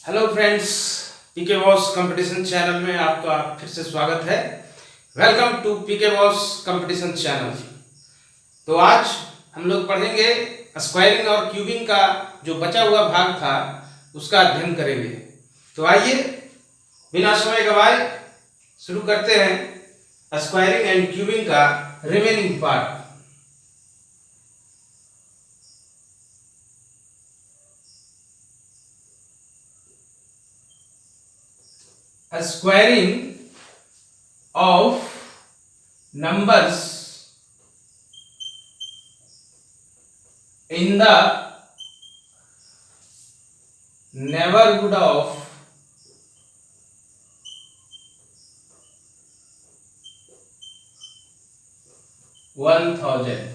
Hello friends, PK boss competition channel में आपका फिर से स्वागत है। Welcome to PK boss competition channel. तो आज हम लोग पढ़ेंगे स्क्वायरिंग और क्यूबिंग का जो बचा हुआ भाग था उसका अध्ययन करेंगे। तो आइए बिना समय गवाए शुरू करते हैं स्क्वायरिंग एंड क्यूबिंग का remaining part. Squaring of numbers in the neighborhood of 1000।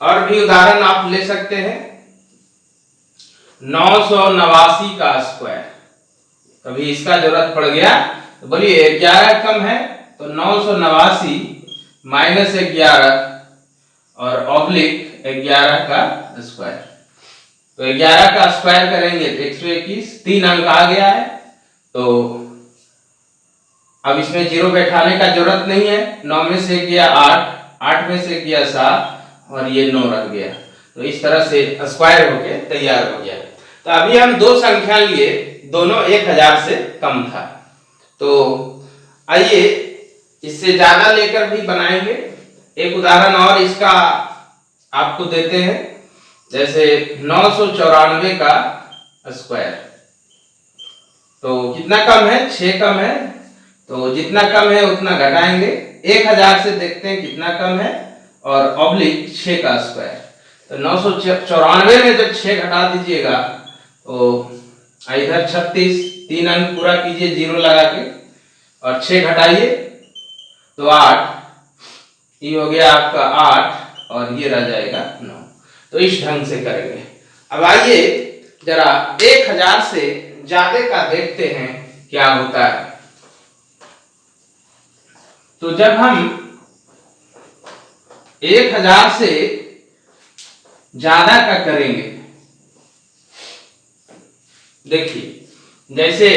और भी उदाहरण आप ले सकते हैं। 989 का स्क्वायर, कभी इसका जरूरत पड़ गया तो बोलिए 11 कम है तो 989 माइनस 11 और ऑब्लिक 11 का स्क्वायर। तो 11 का स्क्वायर करेंगे तो 121, 3 अंक आ गया है। तो अब इसमें जीरो बैठाने का जरूरत नहीं है। 9 में से गया 8, 8 में से गया 7 और ये 9 रह गया। तो इस तरह से स्क्वायर होके तैयार हो गया। तो अभी हम दो संख्या लिए, दोनों 1000 से कम था। तो आइए इससे ज्यादा लेकर भी बनाएंगे। एक उदाहरण और इसका आपको देते हैं, जैसे 994 का स्क्वायर। तो कितना कम है? 6 कम है। तो जितना कम है उतना घटाएंगे। 1000 से देखते हैं कितना कम है और ऑब्लिक 6 का स्क्वायर। तो 994 में जब 6 घटा दीजिएगा तो इधर 36, 3 अंक पूरा कीजिए जीरो लगा के और 6 घटाइए तो 8, ये हो गया आपका 8 और ये रह जाएगा 9। तो इस ढंग से करेंगे। अब आइए जरा 1000 से ज्यादा का देखते हैं क्या होता है। तो जब हम 1000 से ज्यादा का करेंगे, देखिए जैसे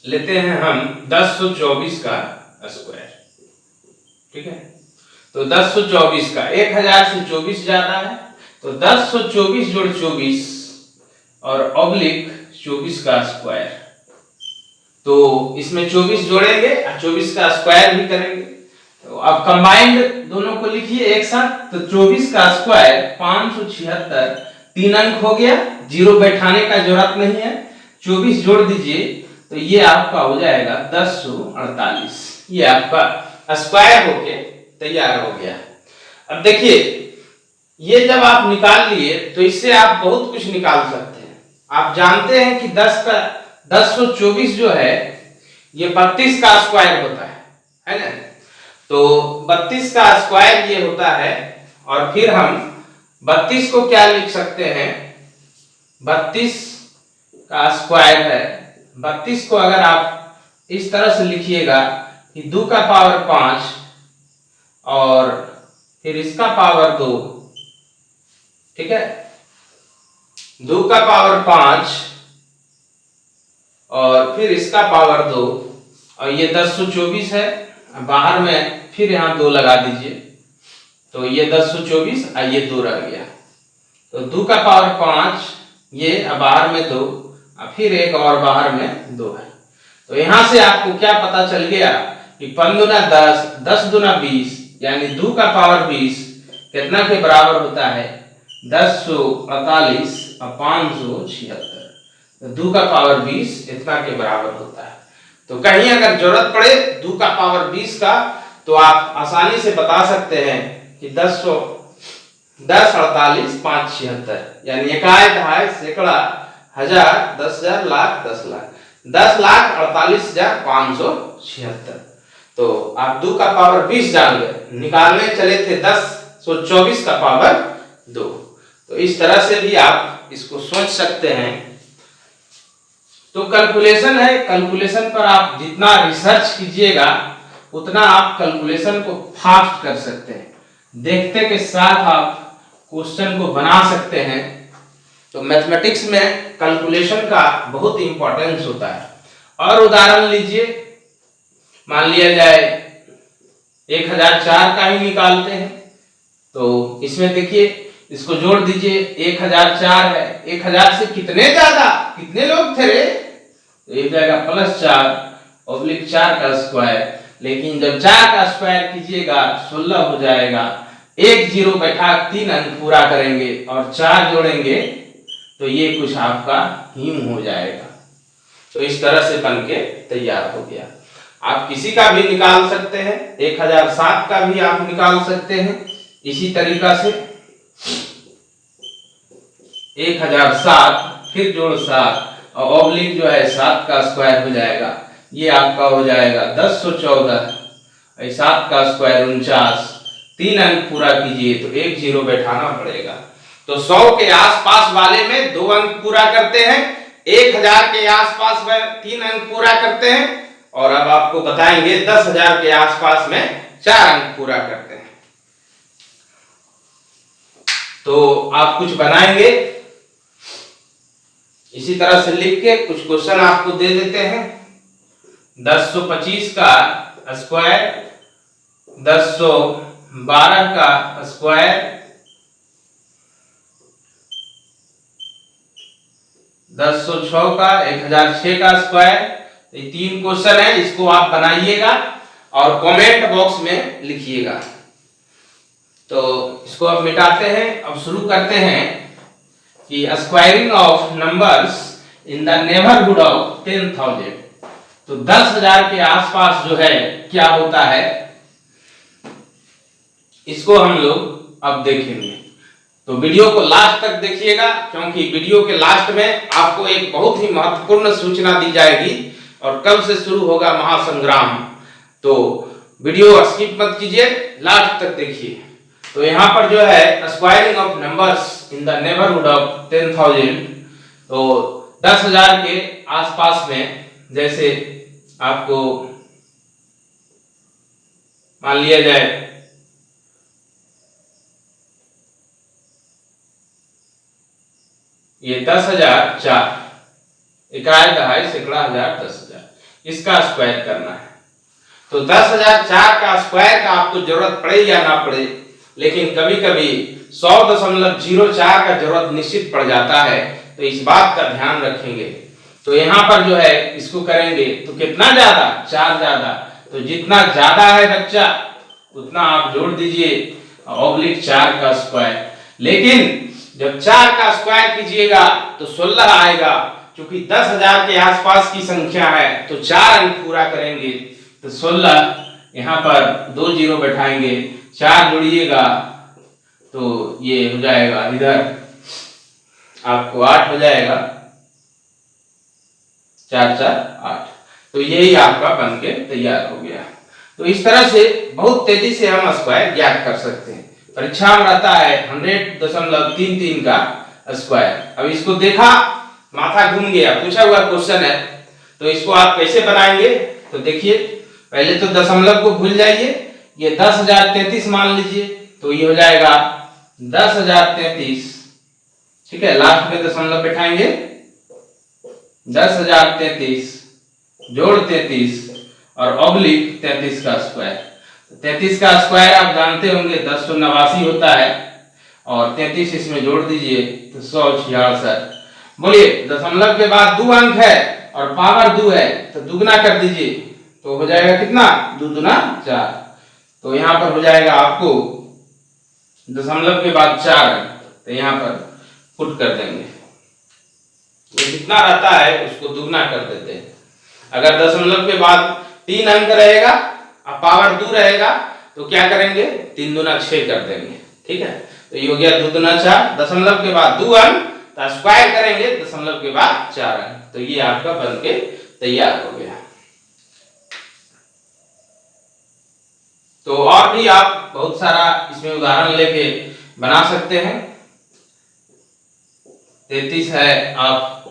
लेते हैं हम 1024 का स्क्वायर, ठीक है। तो 1024 का 1000 से 24 ज्यादा है तो 1024 जोड़ 24 और ऑब्लिक 24 का स्क्वायर। तो इसमें 24 जोड़ेंगे और 24 का स्क्वायर भी करेंगे। तो अब कंबाइंड दोनों को लिखिए एक साथ। तो 24 का स्क्वायर 576, 3 अंक हो गया, जीरो बैठाने का जरूरत नहीं है। 24 जोड़ दीजिए तो ये आपका हो जाएगा 1048। ये आपका स्क्वायर होके तैयार हो गया। अब देखिए ये जब आप निकाल लिए तो इससे आप बहुत कुछ निकाल सकते हैं। आप जानते हैं कि 1024 जो है ये 32 का स्क्वायर होता है ना। तो 32 का स्क्वायर ये होता है और फिर हम 32 को क्या लिख सकते हैं? 32 का स्क्वायर है। 32 को अगर आप इस तरह से लिखिएगा कि 2 का पावर 5 और फिर इसका पावर 2, ठीक है। 2 का पावर 5 और फिर इसका पावर 2 और ये 1024 है। बाहर में फिर यहाँ 2 लगा दीजिए तो ये 1024 और ये 2 रह गया। तो 2 का पावर 5 ये बाहर में 2 और फिर एक और बाहर में 2 है। तो यहाँ से आपको क्या पता चल गया कि 5 दूना 10, 10 दूना 20, यानी 2 का पावर 20 कितना के बराबर होता है? 1048 और 576। तो 2 का पावर 20 इतना के बराबर होता है। तो कहीं अगर जरूरत पड़े 2 का पावर 20 का तो आप आसानी से बता सकते हैं कि 10 48 576, यानी इकाई, दहाई, सैकड़ा, हजार, 10,000, लाख, 10 लाख, 10,48,576। तो आप 2 का पावर 20 जान गए, निकालने चले थे 1024 का पावर 2। तो इस तरह से भी आप इसको सोच सकते हैं। तो कैलकुलेशन है, कैलकुलेशन पर आप जितना रिसर्च कीजिएगा उतना आप कैलकुलेशन को फास्ट कर सकते हैं। देखते के साथ आप क्वेश्चन को बना सकते हैं। तो मैथमेटिक्स में कैलकुलेशन का बहुत इंपॉर्टेंस होता है। और उदाहरण लीजिए, मान लिया जाए 1004 का ही निकालते हैं। तो इसमें देखिए, इसको जोड़ दीजिए, 1004 है, 1000 से कितने ज्यादा, कितने लोग थे रे, तो ये जाएगा +4 4 का स्क्वायर। लेकिन जब 4 का स्क्वायर कीजिएगा 16 हो जाएगा। एक जीरो बैठा 3 अंक पूरा करेंगे और 4 जोड़ेंगे तो ये कुछ आपका हिम हो जाएगा। तो इस तरह से बन के तैयार हो गया। आप किसी का भी निकाल सकते हैं, 1007 का भी आप निकाल सकते हैं इसी तरीका से। 1007 फिर जोड़ 7 और ऑब्लिक जो है 7 का स्क्वायर हो जाएगा। ये आपका हो जाएगा 1014, 7 का स्क्वायर 49। 3 अंक पूरा कीजिए तो एक जीरो बैठाना पड़ेगा। तो 100 के आसपास वाले में 2 अंक पूरा करते हैं, 1000 के आसपास में 3 अंक पूरा करते हैं, और अब आपको बताएंगे 10,000 के आसपास में 4 अंक पूरा करते हैं। तो आप कुछ बनाएंगे इसी तरह से लिख के, कुछ क्वेश्चन आपको दे देते हैं। 1025 का स्क्वायर, 1012 का स्क्वायर, 1006 का, 1006 का स्क्वायर। ये 3 क्वेश्चन है, इसको आप बनाइएगा और कमेंट बॉक्स में लिखिएगा। तो इसको अब मिटाते हैं। अब शुरू करते हैं कि squaring of numbers in the neighbourhood of 10,000। तो 10,000 के आसपास जो है क्या होता है, इसको हम लोग अब देखेंगे। तो वीडियो को लास्ट तक देखिएगा, क्योंकि वीडियो के लास्ट में आपको एक बहुत ही महत्वपूर्ण सूचना दी जाएगी और कब से शुरू होगा महासंग्राम। तो वीडियो स्किप मत कीजिए, लास्ट तक देखिए। तो यहाँ पर जो है squaring of numbers in the neighbourhood of 10,000। तो 10,000 के आसपास में, जैसे आपको मान लिया जाए ये 10,004, इकाई दहाई सैकड़ा हजार 10,000, इसका स्क्वायर करना है। तो 10,004 का स्क्वायर का आपको जरूरत पड़े या ना पड़े, लेकिन कभी कभी 100.04 का जरूरत निश्चित पड़ जाता है। तो इस बात का ध्यान रखेंगे। तो यहाँ पर जो है इसको करेंगे तो कितना ज्यादा, 4 ज्यादा। तो जितना ज्यादा है बच्चा उतना आप जोड़ दीजिए ऑब्लिक 4 का स्क्वायर। लेकिन जब 4 का स्क्वायर कीजिएगा तो 16 आएगा। क्योंकि 10,000 के आसपास की संख्या है तो 4 अंक पूरा करेंगे तो 16, यहाँ पर 2 जीरो बैठाएंगे, 4 जोड़िएगा तो ये हो जाएगा, इधर आपको 8 हो जाएगा, 4 4 8। तो यही आपका बनके तैयार हो गया। तो इस तरह से बहुत तेजी से हम स्क्वायर ज्ञात कर सकते हैं। परीक्षा में रहता है 100.33 का स्क्वायर। अब इसको देखा, माथा घूम गया, पूछा हुआ क्वेश्चन है, तो इसको आप कैसे बनाएंगे। तो देखिए, पहले तो दशमलव को भूल जाइए, ये 10,033 मान लीजिए, तो ये हो जाएगा 10,033। ठीक है, लास्ट में दशमलव बैठाएंगे, 10,033 जोड़ 33 और ऑब्लिक 33 का स्क्वायर। 33 का स्क्वायर आप जानते होंगे 1089 होता है, और 33 इसमें जोड़ दीजिए तो 166। बोलिए, दशमलव के बाद 2 अंक है और पावर 2 है, तो दुगना कर दीजिए तो हो जाएगा कितना, 2 दूना 4। तो यहाँ पर हो जाएगा आपको दशमलव के बाद 4 अंक, तो यहाँ पर पुट कर देंगे। ये जितना रहता है उसको दुगना कर देते हैं। अगर दशमलव के बाद 3 अंक रहेगा और पावर 2 रहेगा तो क्या करेंगे, 3 दूना 6 कर देंगे। ठीक है, तो ये हो गया 2 दूना 4, दशमलव के बाद 2 अंक, तो स्क्वायर करेंगे दशमलव के बाद 4 अंक। तो ये आपका बनके तैयार हो गया। तो और भी आप बहुत सारा इसमें उदाहरण लेके बना सकते हैं। 33 है, आप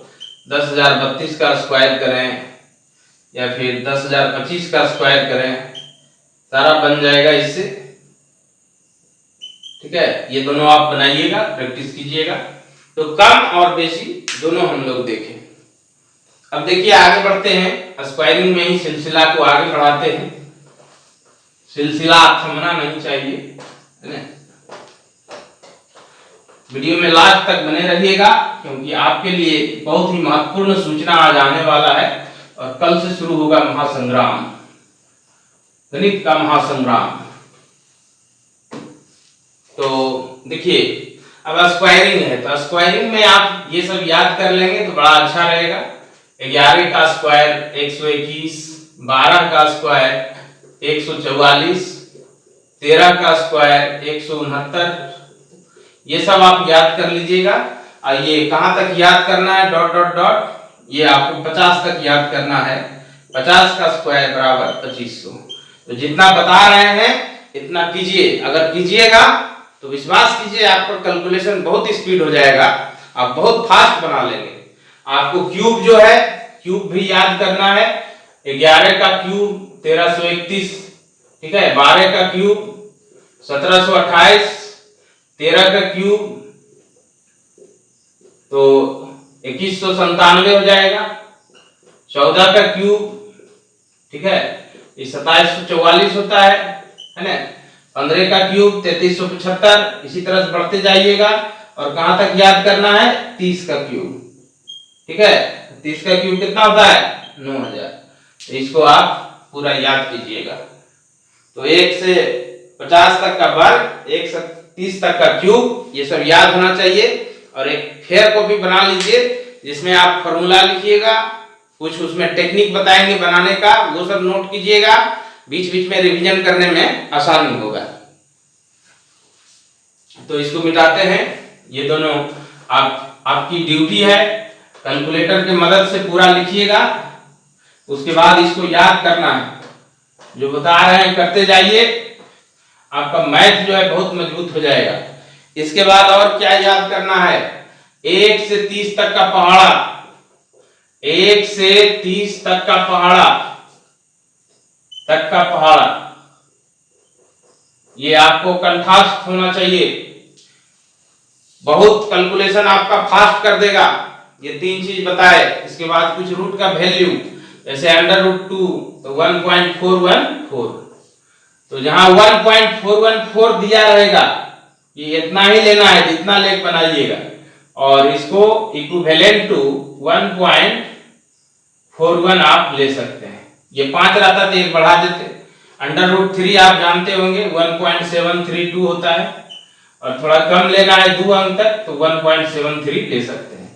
10,032 का स्क्वायर करें या फिर 10,025 का स्क्वायर करें, सारा बन जाएगा इससे। ठीक है, ये दोनों आप बनाइएगा, प्रैक्टिस कीजिएगा। तो कम और बेसी दोनों हम लोग देखें। अब देखिए आगे बढ़ते हैं, स्क्वायरिंग में ही सिलसिला को आगे बढ़ाते हैं। सिलसिला थमना नहीं चाहिए, है ना। वीडियो में लास्ट तक बने रहिएगा, क्योंकि आपके लिए बहुत ही महत्वपूर्ण सूचना आज आने वाला है। और कल से शुरू होगा महासंग्राम, गणित का महासंग्राम। तो देखिए अब स्क्वायरिंग है, तो स्क्वायरिंग में आप ये सब याद कर लेंगे तो बड़ा अच्छा रहेगा। 11 का स्क्वायर 121, 12 का स्क्वायर 144, 13 का स्क्वायर 169, ये सब आप याद कर लीजिएगा। और ये कहां तक याद करना है, डॉट डॉट डॉट, ये आपको 50 तक याद करना है। 50 का स्क्वायर बराबर 2500। तो जितना बता रहे हैं इतना कीजिए। अगर कीजिएगा तो विश्वास कीजिए आपका कैलकुलेशन बहुत स्पीड हो जाएगा, आप बहुत फास्ट बना लेंगे। आपको क्यूब जो है, क्यूब भी याद करना है। 11 का क्यूब 1331, ठीक है। 12 का क्यूब 1728, 13 का क्यूब तो 2197 हो जाएगा। 14 का क्यूब, ठीक है, ये 2744 होता है ना। 15 का क्यूब 3375, इसी तरह से बढ़ते जाइएगा। और कहां तक याद करना है, 30 का क्यूब, ठीक है। 30 का क्यूब कितना होता है, 9000। तो इसको आप पूरा याद कीजिएगा। तो 1 से 50 तक का वर्ग, 1 से 30 तक का क्यूब, ये सब याद होना चाहिए। और एक फेयर कॉपी बना लीजिए जिसमें आप फॉर्मूला लिखिएगा, कुछ उसमें टेक्निक बताएंगे बनाने का, वो सब नोट कीजिएगा। बीच बीच में रिवीजन करने में आसानी होगा। तो इसको मिटाते हैं। ये दोनों आपकी ड्यूटी है, कैलकुलेटर की मदद से पूरा लिखिएगा। उसके बाद इसको याद करना है, जो बता रहे हैं करते जाइए। आपका मैथ जो है बहुत मजबूत हो जाएगा। इसके बाद और क्या याद करना है, 1 से 30 तक का पहाड़ा, 1 से 30 तक का पहाड़ा, ये आपको कंठस्थ होना चाहिए। बहुत कैलकुलेशन आपका फास्ट कर देगा। ये 3 चीज बताए। इसके बाद कुछ रूट का वैल्यू, जैसे √2 तो 1.414। तो जहां 1.414 दिया रहेगा, ये इतना ही लेना है जितना लेख बनाइएगा। और इसको इक्विवेलेंट टू 1.41 आप ले सकते हैं। ये 5 रहता तो एक बढ़ा देते। √3 आप जानते होंगे 1.732 होता है। और थोड़ा कम लेना है 2 अंक तक तो 1.73 ले सकते हैं।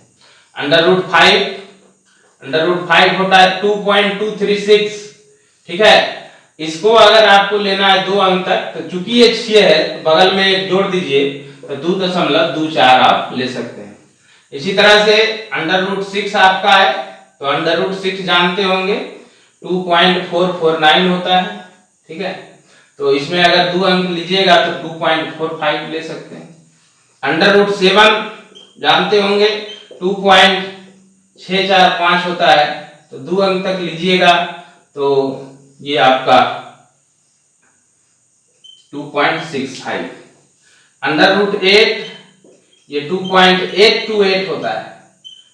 √5 होता है 2.236, ठीक है। इसको अगर आपको लेना है 2 अंक तक, तो चूंकि ये 6 है तो बगल में एक जोड़ दीजिए, तो 2.24 आप ले सकते हैं। इसी तरह से √6 आपका है, तो √6 जानते होंगे 2.449 होता है, ठीक है। तो इसमें अगर 2 अंक लीजिएगा तो 2.45 ले सकते हैं। √7 जानते होंगे 2.645 होता है, तो 2 अंक तक लीजिएगा तो ये आपका 2.65। √8 ये 2.828 होता है।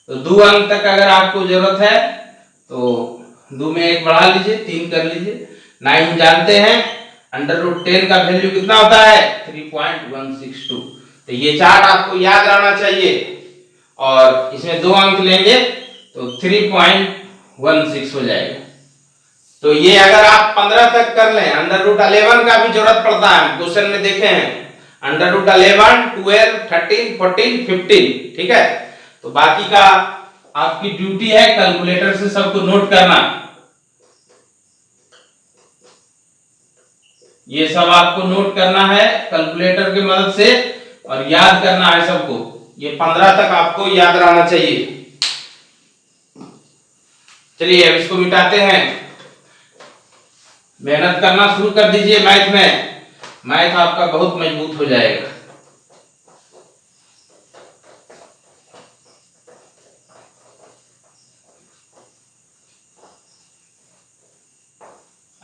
तो 2 अंक तक अगर आपको जरूरत है तो 2 में 1 बढ़ा लीजिए, 3 कर लीजिए। 9 जानते हैं, √10 का वैल्यू कितना होता है, 3.162। तो ये चार्ट आपको याद रहना चाहिए। और इसमें 2 अंक लेंगे तो 3.16 हो जाएगा। तो ये अगर आप 15 तक कर लें, √11 का भी जरूरत पड़ता है, क्वेश्चन में देखे हैं। √11, 12, 13, 14, 15, ठीक है। तो बाकी का आपकी ड्यूटी है कैलकुलेटर से सबको नोट करना। ये सब आपको नोट करना है कैलकुलेटर की मदद से और याद करना है सबको। ये 15 तक आपको याद रहना चाहिए। चलिए अब इसको मिटाते हैं। मेहनत करना शुरू कर दीजिए मैथ में, मैथ आपका बहुत मजबूत हो जाएगा।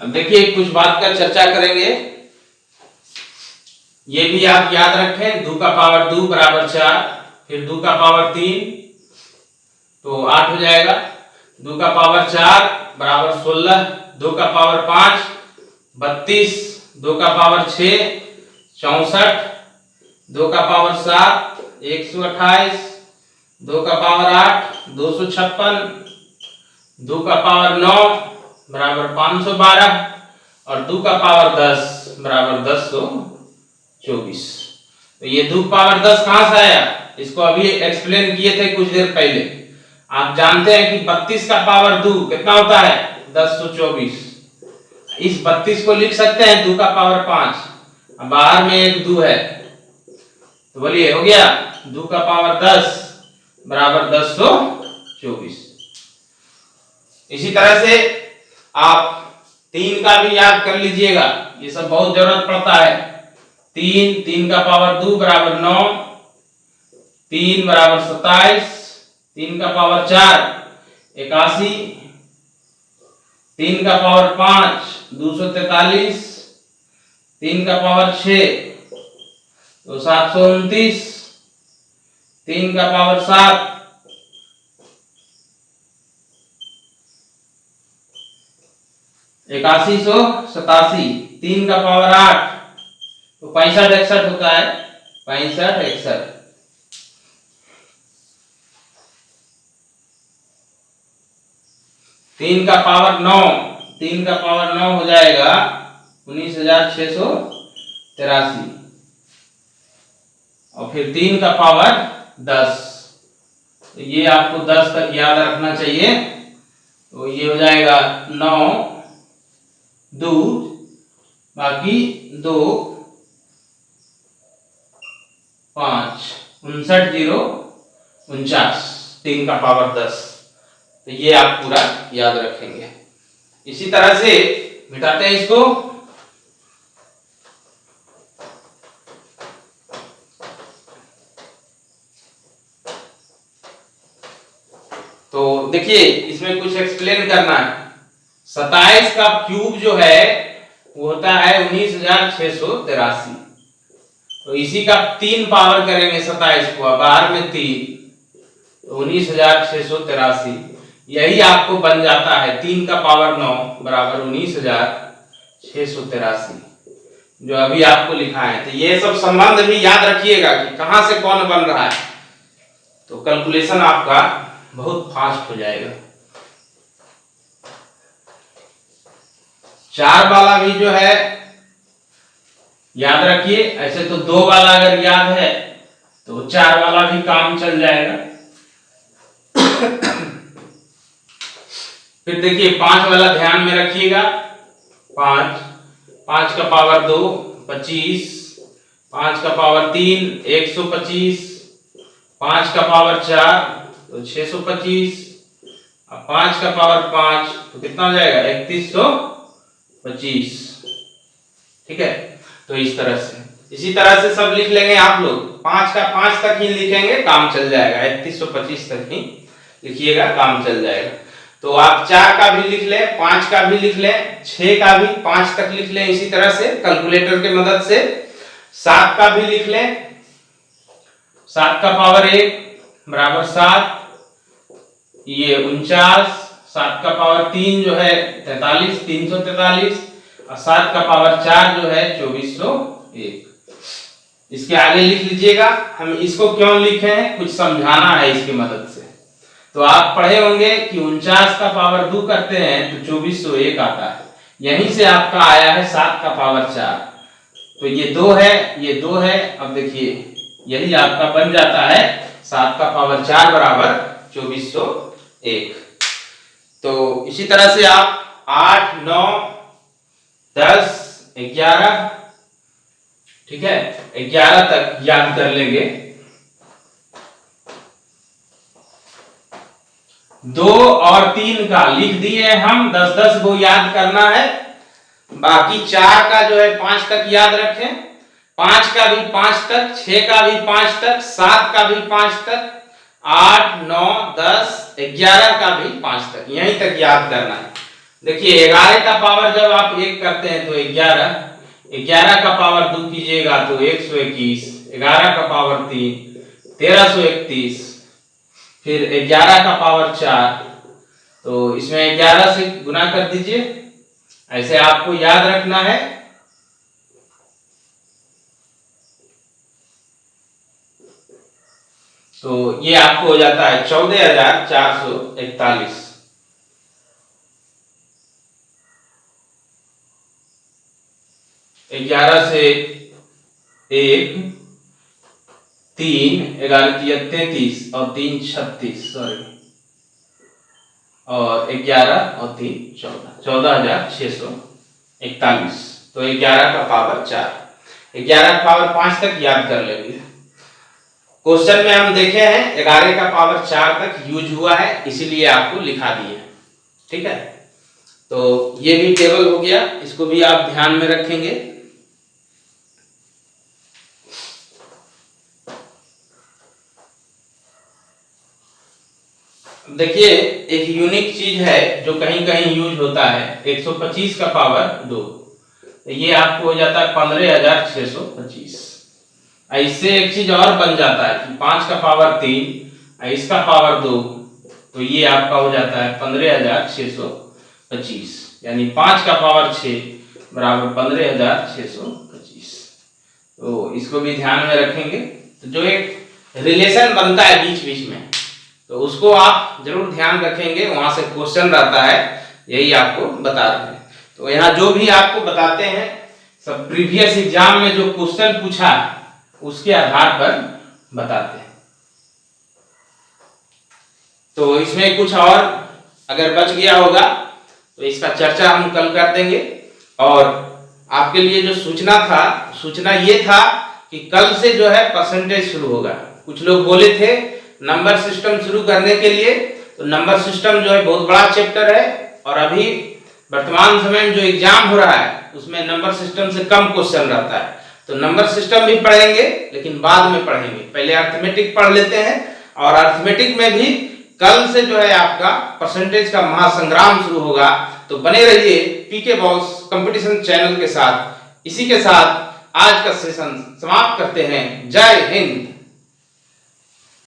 अब देखिए कुछ बात का चर्चा करेंगे। ये भी आप याद रखें, 2 का पावर 2 बराबर 4, फिर 2 का पावर 3 तो 8 हो जाएगा, 2 का पावर 4 बराबर 16, 2 का पावर 5 32, 2 का पावर 6 64, 2 का पावर 7 128, 2 का पावर 8 256, 2 का पावर 9 बराबर 512 और 2 का पावर 10 बराबर 1024। तो ये 2 पावर 10 कहां से आया, इसको अभी एक्सप्लेन किए थे कुछ देर पहले। आप जानते हैं कि 32 का पावर 2 कितना होता है 1024। इस 32 को लिख सकते हैं 2 का पावर 5, बाहर में एक 2 है, तो बोलिए हो गया 2 का पावर 10 बराबर 1024। इसी तरह से आप 3 का भी याद कर लीजिएगा, ये सब बहुत जरूरत पड़ता है। 3 का पावर 2 बराबर 9, 3 बराबर 27, 3 का पावर 4 81, 3 का पावर 5 243, 3 का पावर 6 तो 729, 3 का पावर 7 8187, 3 का पावर 8 तो 65 61 होता है, 65 61। 3 का पावर 9, 3 का पावर 9 हो जाएगा 19683 और फिर 3 का पावर 10, तो ये आपको 10 तक याद रखना चाहिए। तो ये हो जाएगा 9 2 बाकी 2 5 59 3 का पावर 10, तो ये आप पूरा याद रखेंगे। इसी तरह से मिटाते हैं इसको। तो देखिए इसमें कुछ एक्सप्लेन करना है। 27 का क्यूब जो है वो होता है 19683, तो इसी का 3 पावर करेंगे 27 को, बाहर में 3 तो 19683, यही आपको बन जाता है 3 का पावर 9 बराबर 19683 जो अभी आपको लिखा है। तो ये सब संबंध भी याद रखिएगा कि कहां से कौन बन रहा है, तो कैलकुलेशन आपका बहुत फास्ट हो जाएगा। 4 वाला भी जो है याद रखिए, ऐसे तो 2 वाला अगर याद है तो 4 वाला भी काम चल जाएगा। फिर देखिए 5 वाला ध्यान में रखिएगा, 5 का पावर 2 25, 5 का पावर 3 125, 5 का पावर 4 तो 625 और 5 का पावर 5 तो कितना हो जाएगा 3125। ठीक है, तो इस तरह से, इसी तरह से सब लिख लेंगे आप लोग। 5 का 5 तक ही लिखेंगे, काम चल जाएगा, 3125 तक ही लिखिएगा, काम चल जाएगा। तो आप 4 का भी लिख लें, 5 का भी लिख लें, 6 का भी 5 तक लिख लें, इसी तरह से कैलकुलेटर की मदद से। 7 का भी लिख लें, 7 का पावर 1 बराबर 7, ये 49, 7 का पावर 3 जो है 43 343 और 7 का पावर 4 जो है 2401। इसके आगे लिख लीजिएगा। हम इसको क्यों लिखे हैं, कुछ समझाना है इसकी मदद से। तो आप पढ़े होंगे कि 49 का पावर 2 करते हैं तो 2401 आता है, यहीं से आपका आया है 7 का पावर 4। तो ये 2 है, ये 2 है, अब देखिए यही आपका बन जाता है 7 का पावर 4 बराबर 2401। तो इसी तरह से आप 8 9 10 11, ठीक है, 11 तक याद कर लेंगे। 2 और 3 का लिख दिए हम, 10-10 को याद करना है। बाकी 4 का जो है 5 तक याद रखें, 5 का भी 5 तक, 6 का भी 5 तक, 7 का भी 5 तक, 8 9 10 11 का भी 5 तक, यहीं तक याद करना है। देखिए 11 का पावर जब आप 1 करते हैं तो 11, 11 का पावर 2 कीजिएगा तो 121, 11 का पावर 3 1331, फिर 11 का पावर 4, तो इसमें 11 से गुना कर दीजिए। ऐसे आपको याद रखना है। तो ये आपको हो जाता है 14,441। ग्यारह से 1 3, 11 33 और 3 36, सॉरी, और 11 और 3 14, 14,641। तो 11 का पावर 4, 11 का पावर 5 तक याद कर लेंगे। क्वेश्चन में हम देखे हैं 11 का पावर 4 तक यूज हुआ है, इसीलिए आपको लिखा दिया। ठीक है, तो ये भी टेबल हो गया, इसको भी आप ध्यान में रखेंगे। देखिए एक यूनिक चीज है जो कहीं कहीं यूज होता है, 125 का पावर 2, ये आपको हो जाता है 15,625। इससे एक चीज और बन जाता है कि 5 का पावर 3, इसका पावर 2, तो ये आपका हो जाता है 15,625, यानी 5 का पावर 6 बराबर 15,625। तो इसको भी ध्यान में रखेंगे। तो जो एक रिलेशन बनता है बीच बीच में, तो उसको आप जरूर ध्यान रखेंगे, वहां से क्वेश्चन रहता है, यही आपको बता रहे हैं। तो यहाँ जो भी आपको बताते हैं सब प्रीवियस एग्जाम में जो क्वेश्चन पूछा है उसके आधार पर बताते हैं। तो इसमें कुछ और अगर बच गया होगा तो इसका चर्चा हम कल कर देंगे। और आपके लिए जो सूचना ये था कि कल से जो है परसेंटेज शुरू होगा। कुछ लोग बोले थे नंबर सिस्टम शुरू करने के लिए, तो नंबर सिस्टम जो है बहुत बड़ा चैप्टर है, और अभी वर्तमान समय में जो एग्जाम हो रहा है उसमें नंबर सिस्टम से कम क्वेश्चन रहता है। तो नंबर सिस्टम भी पढ़ेंगे, लेकिन बाद में पढ़ेंगे। पहले अर्थमेटिक पढ़ लेते हैं, और अर्थमेटिक में भी कल से जो है आपका परसेंटेज का महासंग्राम शुरू होगा। तो बने रहिए पीके बॉस कंपटीशन चैनल के साथ। इसी के साथ आज का सेशन समाप्त करते हैं। जय हिंद।